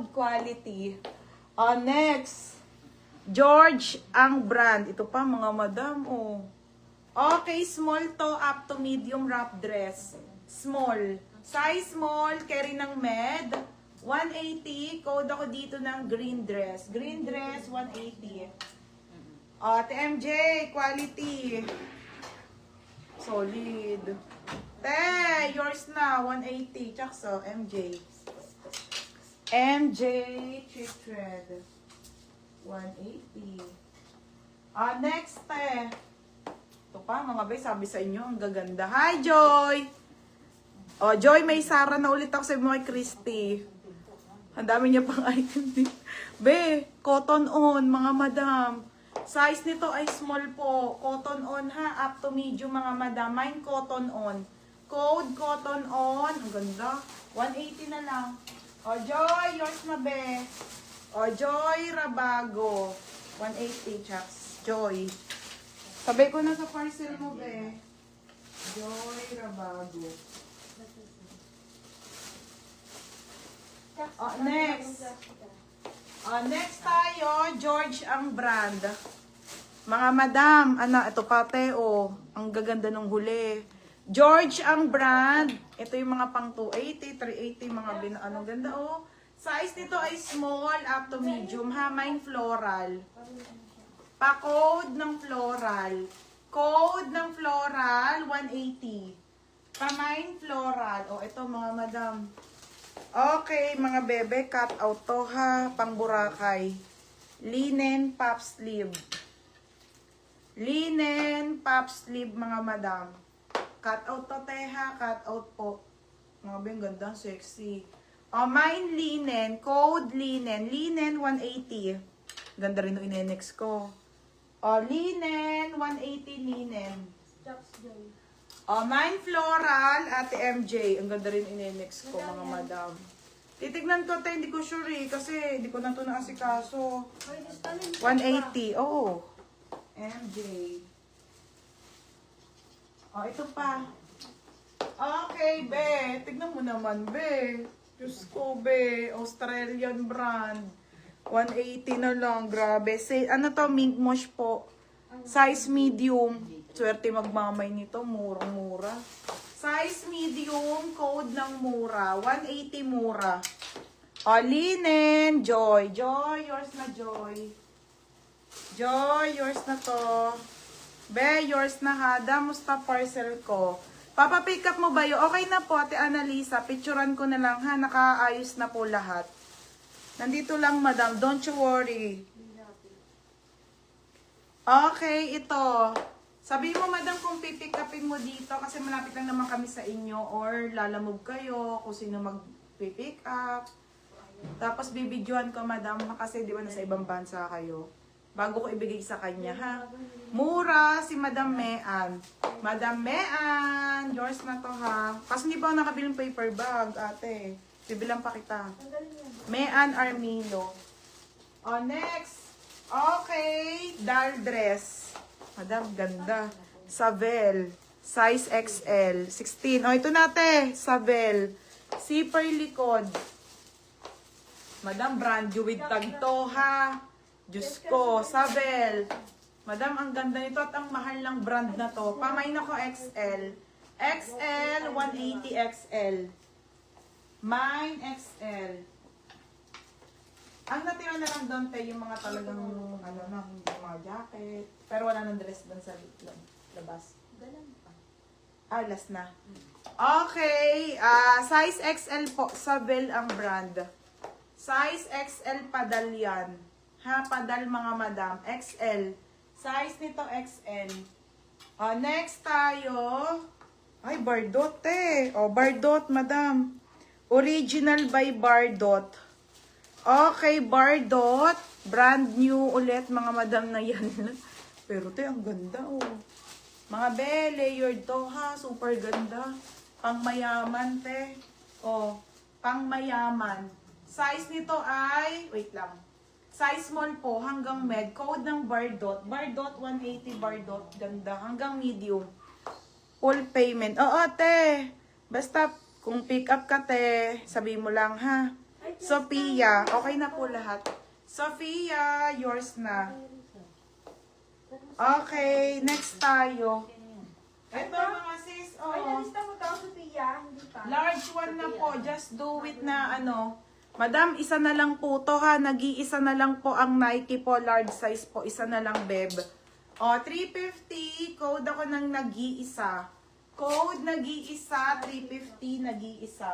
code, quality. Next. George ang brand. Ito pa mga madam, oh. Okay, small to up to medium wrap dress. Small. Size small, carry ng med. 180. Code ako dito ng green dress. Green dress, 180. TMJ, quality. Solid. Yours na, 180. Tsakso, MJ. MJ, cheap thread. 180. Next, ito pa, mga bay, sabi sa inyo, ang gaganda. Hi, Joy! Joy, may Sara na ulit ako sa mga Christy. Ang dami niya pang item din. Be, cotton on, mga madam. Size nito ay small po. Cotton on ha, up to medium, mga madam. Mine cotton on. Code cotton on. Ang ganda. 180 na lang. Joy, yours na, be. Joy Rabago. 180, chucks. Joy. Sabay ko na sa parcel mo, be. Joy Rabago. Next. Next tayo, George ang brand. Mga madam, ito pate, ang gaganda ng huli. George ang brand. Ito yung mga pang 280, 380, mga anong ganda, Size nito ay small up to medium, ha? Mine floral. Pa-code ng floral. Code ng floral, 180. Pa-mine floral. Ito mga madam. Okay, mga bebe, cut out to, ha? Pang Boracay. Linen, pop sleeve. Linen, pop sleeve, mga madam. Cut out to, ha? Cut out po. Mga bebe, ganda, sexy. Mine linen, code linen. Linen, 180. Ganda rin yung inenex ko. Linen, 180 linen. Mine floral, Ate MJ. Ang ganda rin inenex ko, mga madam. Titignan ko, hindi ko sure kasi hindi ko na ito naasikaso. 180, MJ. Ito pa. Okay, be. Tignan mo naman, be. Diyos ko, be. Australian brand. 180 na lang. Grabe. Say, mink mosh po. Size medium. Swerte magmamay nito. Murang-mura. Size medium. Code ng mura. 180 mura. Linen. Joy. Joy. Yours na, Joy. Joy. Yours na to. Be, yours na ha. Damusta parcel ko. Papa-pick up mo ba yun? Okay na po, Ate Annalisa. Picturean ko na lang ha. Nakaayos na po lahat. Nandito lang, madam. Don't you worry. Okay, ito. Sabi mo, madam, kung pipick upin mo dito kasi malapit lang naman kami sa inyo or lalamove kayo kung sino mag-pick up. Tapos bibidyohan ko, madam, kasi di ba nasa ibang bansa kayo. Bago ko ibigay sa kanya, ha? Mura si Madam Mean. Madam Mean, yours na to, ha? Kasi hindi pa ako nakabili ng paper bag, ate. Bibilang pa kita. Mean Armilo. Next. Okay, doll dress. Madam, ganda. Savel. Size XL. 16. Ito nate. Savel. Zipper likod. Madam, brand new with tag to, ha? Diyos ko, Savel. Madam, ang ganda nito at ang mahal ng brand na to. Pamain ako XL. XL, 180 XL. Mine XL. Ang natira na lang doon tayo yung mga talagang, yung mga jacket. Pero wala nang dress doon sa labas. Last na. Okay, size XL po. Savel ang brand. Size XL padalyan. Ha, padal mga madam. XL. Size nito XL. Next tayo. Ay, Bardot Bardot, madam. Original by Bardot. Okay, Bardot. Brand new ulit, mga madam na yan. Pero ang ganda, Mga layered to, ha. Super ganda. Pang mayaman, pang mayaman. Size nito ay, wait lang. Size small po hanggang med. Code ng Bardot. Bardot 180 Bardot. Ganda. Hanggang medium. Full payment. Te. Basta kung pick up ka, te, sabi mo lang, ha. Sophia, okay na po lahat. Sophia, yours na. Okay, next tayo. Ito mga sis, Ay, oh. nalista mo daw, Sophia. Hindi pa. Large one na po, just do it na ano. Madam, isa na lang po to ha. Nag-iisa na lang po ang Nike po, large size po. Isa na lang, beb. O, 350, code ako ng nag-iisa. Code nag-iisa, 350 nag-iisa.